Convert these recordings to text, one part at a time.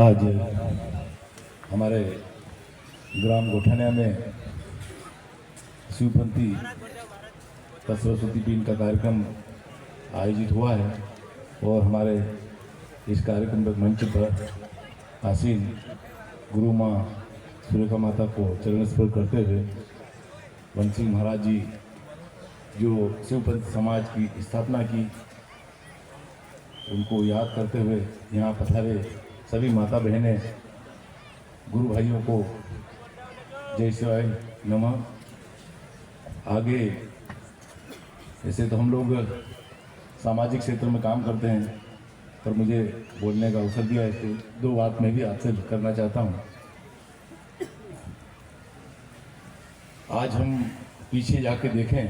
आज हमारे ग्राम गोठानिया में शिवपंथी का सरस्वती पीन का कार्यक्रम आयोजित हुआ है और हमारे इस कार्यक्रम पर मंच पर आसीन गुरु माँ सुरेखा माता को चरण स्पर्श करते हुए वन सिंह महाराज जी जो शिवपंथी समाज की स्थापना की उनको याद करते हुए यहाँ पधारे सभी माता बहनें गुरु भाइयों को जय शिवाय नमः। आगे ऐसे तो हम लोग सामाजिक क्षेत्र में काम करते हैं पर मुझे बोलने का अवसर दिया है तो दो बात मैं भी आपसे करना चाहता हूँ। आज हम पीछे जाके देखें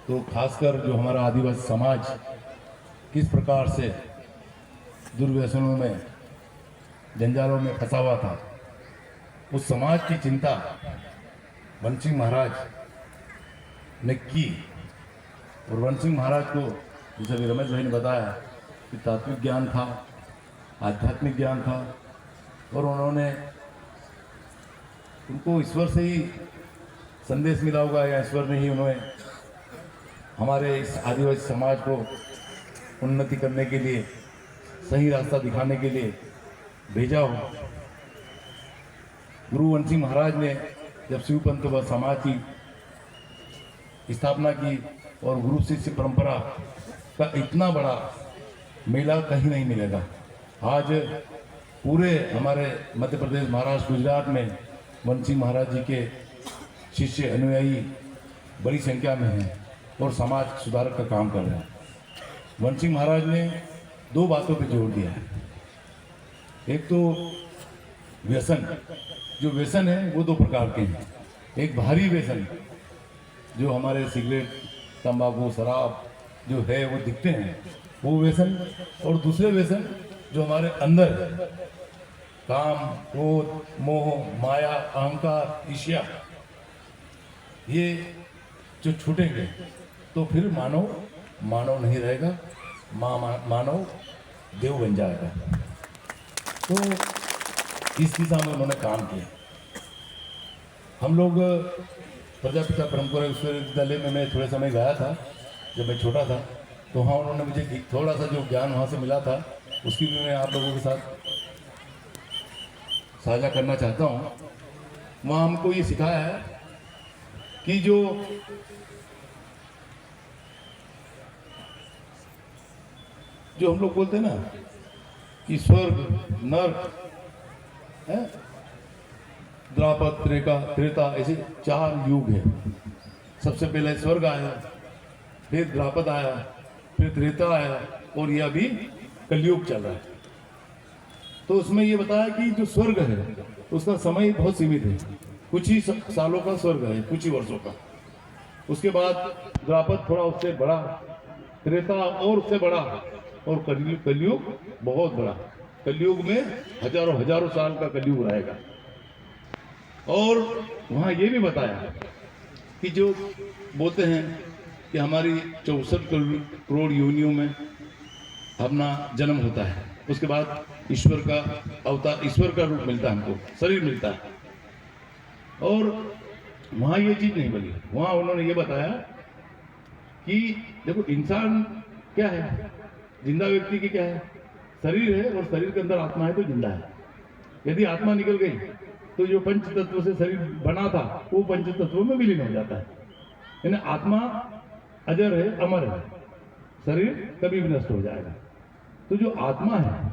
तो खासकर जो हमारा आदिवासी समाज किस प्रकार से दुर्व्यसनों में जंजालों में फंसा हुआ था, उस समाज की चिंता वन सिंह महाराज ने की। और वन सिंह महाराज को जैसे अभी रमेश भाई ने बताया कि तात्विक ज्ञान था, आध्यात्मिक ज्ञान था और उन्होंने उनको ईश्वर से ही संदेश मिला होगा या ईश्वर ने ही उन्हें हमारे इस आदिवासी समाज को उन्नति करने के लिए सही रास्ता दिखाने के लिए भेजा हो। गुरु वन सिंह महाराज ने जब शिवपंथ व समाज की स्थापना की और गुरु शिष्य परंपरा का इतना बड़ा मेला कहीं नहीं मिलेगा। आज पूरे हमारे मध्य प्रदेश, महाराष्ट्र, गुजरात में वन सिंह महाराज जी के शिष्य अनुयायी बड़ी संख्या में हैं और समाज सुधार का काम कर रहे हैं। वन सिंह महाराज ने दो बातों पे जोर दिया है। एक तो व्यसन, जो व्यसन है वो दो प्रकार के हैं। एक भारी व्यसन जो हमारे सिगरेट, तंबाकू, शराब जो है वो दिखते हैं वो व्यसन, और दूसरे व्यसन जो हमारे अंदर है, काम, क्रोध, मोह, माया, अहंकार, ईर्ष्या, ये जो छूटेंगे तो फिर मानव मानव नहीं रहेगा, मानव देव बन जाएगा। तो इस दिशा में उन्होंने काम किया। हम लोग प्रजापिता परंपरा विश्वविद्यालय में मैं थोड़े समय गया था जब मैं छोटा था, तो हाँ उन्होंने मुझे थोड़ा सा जो ज्ञान वहाँ से मिला था उसकी भी मैं आप लोगों के साथ साझा करना चाहता हूँ। वहाँ हमको ये सिखाया है कि जो हम लोग बोलते हैं ना कि स्वर्ग, नर्क है, द्वापर, त्रेता, ऐसे चार युग है। सबसे पहले स्वर्ग आया, फिर द्वापर आया, फिर त्रेता आया और यह अभी कलयुग चल रहा है। तो उसमें ये बताया कि जो स्वर्ग है उसका समय बहुत सीमित है, कुछ ही सालों का स्वर्ग है, कुछ ही वर्षों का। उसके बाद द्वापर थोड़ा उससे बड़ा, त्रेता और उससे बड़ा, और कलयुग बहुत बड़ा। कलयुग में हजारों साल का कलयुग रहेगा। और वहाँ ये भी बताया कि जो बोलते हैं कि हमारी 64 करोड़ योनियों में अपना जन्म होता है, उसके बाद ईश्वर का अवतार, ईश्वर का रूप मिलता है, हमको शरीर मिलता है। और वहाँ ये चीज नहीं बनी। वहाँ उन्होंने ये बताया कि देखो इंसान क्या है, जिंदा व्यक्ति की क्या है, शरीर है और शरीर के अंदर आत्मा है तो जिंदा है। यदि आत्मा निकल गई तो जो पंच तत्व से शरीर बना था वो पंच तत्वों में विलीन हो जाता है। यानी आत्मा अजर है, अमर है, शरीर कभी भी नष्ट हो जाएगा। तो जो आत्मा है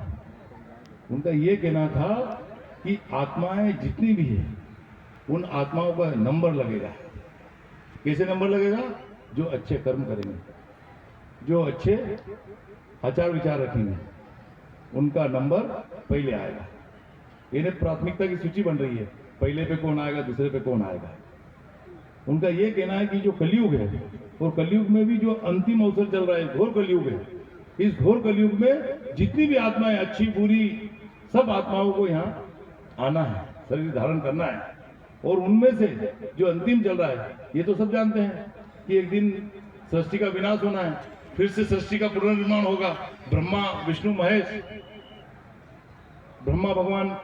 उनका ये कहना था कि आत्माएं जितनी भी है उन आत्माओं का नंबर लगेगा। कैसे नंबर लगेगा? जो अच्छे कर्म करेंगे, जो अच्छे आचार विचार रखेंगे, उनका नंबर पहले आएगा। यानी प्राथमिकता की सूची बन रही है, पहले पे कौन आएगा, दूसरे पे कौन आएगा। उनका ये कहना है कि जो कलयुग है, और कलयुग में भी जो अंतिम अवसर चल रहा है, घोर कलयुग है, इस घोर कलयुग में जितनी भी आत्माएं, अच्छी बुरी, सब आत्माओं को यहाँ आना है, शरीर धारण करना है। और उनमें से जो अंतिम चल रहा है, ये तो सब जानते हैं कि एक दिन सृष्टि का विनाश होना है, फिर से सृष्टि का पुनर्निर्माण होगा। ब्रह्मा विष्णु महेश, ब्रह्मा भगवान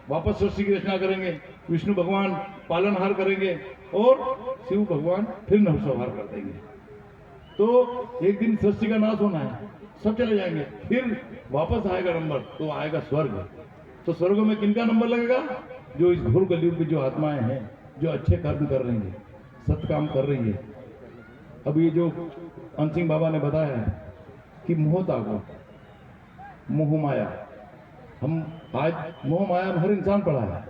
वापस सृष्टि की रचना करेंगे, विष्णु भगवान पालनहार करेंगे और शिव भगवान फिर नरसंहार कर देंगे। तो एक दिन सृष्टि का नाश होना है, सब चले जाएंगे, फिर वापस आएगा नंबर, तो आएगा स्वर्ग। तो स्वर्ग में किनका नंबर लगेगा? जो इस घोर कलयुग की जो आत्माएं हैं, जो अच्छे कर्म कर रही हैं, सत्य काम कर रही है। अब ये जो अंतिम बाबा ने बताया है कि मोह ताको, मोह माया, हम आज मोह माया में हर इंसान पड़ा है।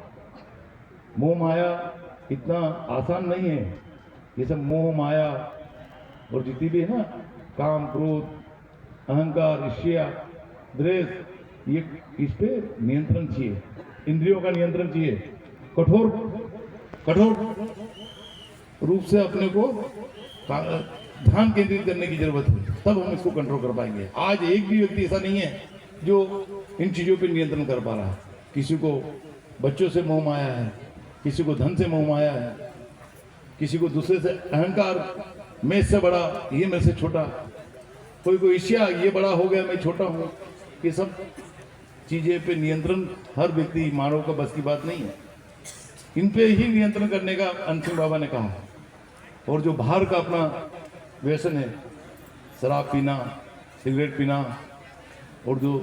मोह माया इतना आसान नहीं है। ये सब मोह माया और जितनी भी है ना, काम क्रोध अहंकार ईर्ष्या द्वेष, ये इस पे नियंत्रण चाहिए, इंद्रियों का नियंत्रण चाहिए। कठोर रूप से अपने को ध्यान केंद्रित करने की जरूरत है, तब हम इसको कंट्रोल कर पाएंगे। आज एक भी व्यक्ति ऐसा नहीं है जो इन चीजों पे नियंत्रण कर पा रहा है। किसी को बच्चों से मोह माया है, किसी को धन से मोह माया है, किसी को दूसरे से अहंकार, मैं इससे बड़ा, ये मेरे से छोटा, कोई को ईर्ष्या, ये बड़ा हो गया मैं छोटा हूँ। ये सब चीजें पे नियंत्रण हर व्यक्ति मानव का बस की बात नहीं है। इन पे ही नियंत्रण करने का अंतिम बाबा ने कहा। और जो बाहर का अपना व्यसन है, शराब पीना, सिगरेट पीना और जो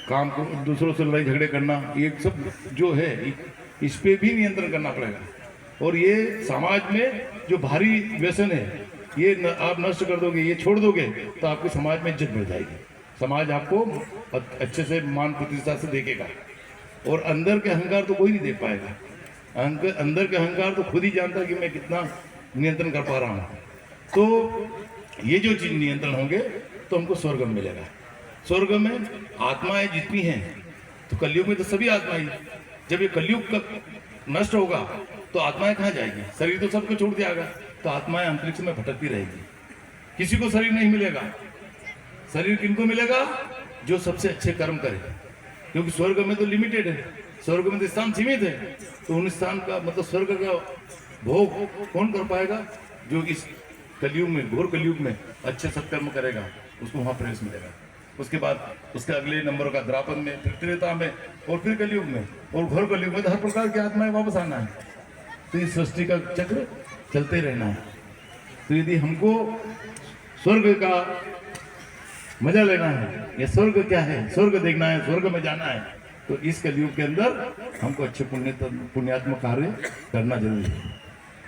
काम को दूसरों से लड़ाई झगड़े करना, ये सब जो है इस पे भी नियंत्रण करना पड़ेगा। और ये समाज में जो भारी व्यसन है, ये आप नष्ट कर दोगे, ये छोड़ दोगे, तो आपके समाज में इज्जत बढ़ जाएगी। समाज आपको अच्छे से मान प्रतिष्ठा से देखेगा। और अंदर के अहंकार तो कोई नहीं देख पाएगा। अंदर के अहंकार तो खुद ही जानता है कि मैं कितना नियंत्रण कर पा रहा हूँ। तो ये जो चीज नियंत्रण होंगे तो हमको स्वर्ग में मिलेगा। स्वर्ग में आत्माएं जितनी हैं, तो कलयुग में तो सभी आत्माएं, जब ये कलयुग का नष्ट होगा तो आत्माएं कहाँ जाएगी? शरीर तो सबको छोड़ दिया गया, तो आत्माएं अंतरिक्ष में भटकती रहेगी। किसी को शरीर नहीं मिलेगा। शरीर किनको मिलेगा? जो सबसे अच्छे कर्म करे, क्योंकि स्वर्ग में तो लिमिटेड है, स्वर्ग में तो स्थान सीमित है। तो उन स्थान का मतलब स्वर्ग का भोग कौन कर पाएगा? जो इस कलयुग में, घोर कलयुग में अच्छे सत्कर्म करेगा, उसको वहां प्रवेश मिलेगा। उसके बाद उसके अगले नंबर का द्वापर में, फिर त्रेता में और फिर कलयुग में और घोर कलयुग में, तो हर प्रकार की आत्माएं वापस आना है। तो इस सृष्टि का चक्र चलते रहना है। तो यदि हमको स्वर्ग का मजा लेना है, ये स्वर्ग क्या है, स्वर्ग देखना है, स्वर्ग में जाना है, तो इस कलयुग के अंदर हमको अच्छे पुण्यात्मक कार्य करना जरूरी है।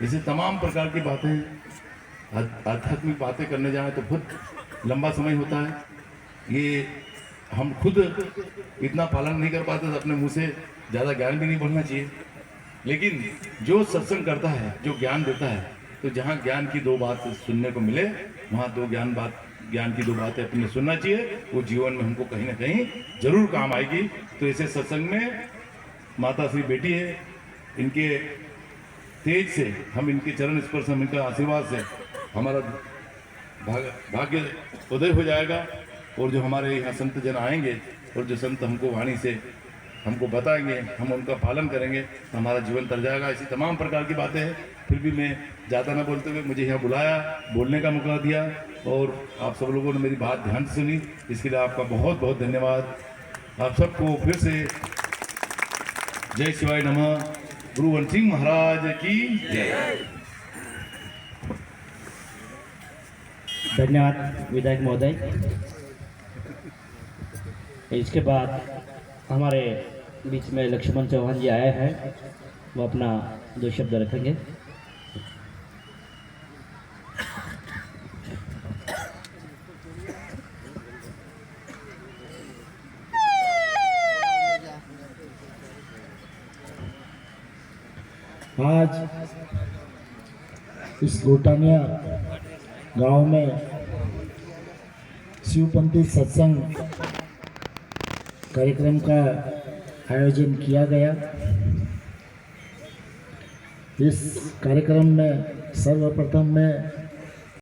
इसे तमाम प्रकार की बातें, आध्यात्मिक बातें करने जाए तो बहुत लंबा समय होता है। ये हम खुद इतना पालन नहीं कर पाते, तो अपने मुंह से ज़्यादा ज्ञान भी नहीं बोलना चाहिए। लेकिन जो सत्संग करता है, जो ज्ञान देता है, तो जहाँ ज्ञान की दो बात सुनने को मिले, वहाँ ज्ञान की दो बातें अपने सुनना चाहिए। वो जीवन में हमको कहीं ना कहीं जरूर काम आएगी। तो ऐसे सत्संग में माता श्री बेटी है, इनके तेज से हम, इनके चरण स्पर्श, हम इनका आशीर्वाद से हमारा भाग्य उदय हो जाएगा। और जो हमारे यहाँ संत जन आएंगे और जो संत हमको वाणी से हमको बताएंगे, हम उनका पालन करेंगे, तो हमारा जीवन तर जाएगा। ऐसी तमाम प्रकार की बातें हैं। फिर भी मैं ज़्यादा ना बोलते हुए मुझे यहाँ बुलाया, बोलने का मौका दिया और आप सब लोगों ने मेरी बात ध्यान से सुनी, इसके लिए आपका बहुत बहुत धन्यवाद। आप सबको फिर से जय शिवाय नमः। गुरुवंश सिंह महाराज की जय। धन्यवाद विधायक महोदय। इसके बाद हमारे बीच में लक्ष्मण चौहान जी आए हैं, वो अपना 2 शब्द रखेंगे। आज इस गोटानिया गांव में शिवपंथी सत्संग कार्यक्रम का आयोजन किया गया। इस कार्यक्रम में सर्वप्रथम मैं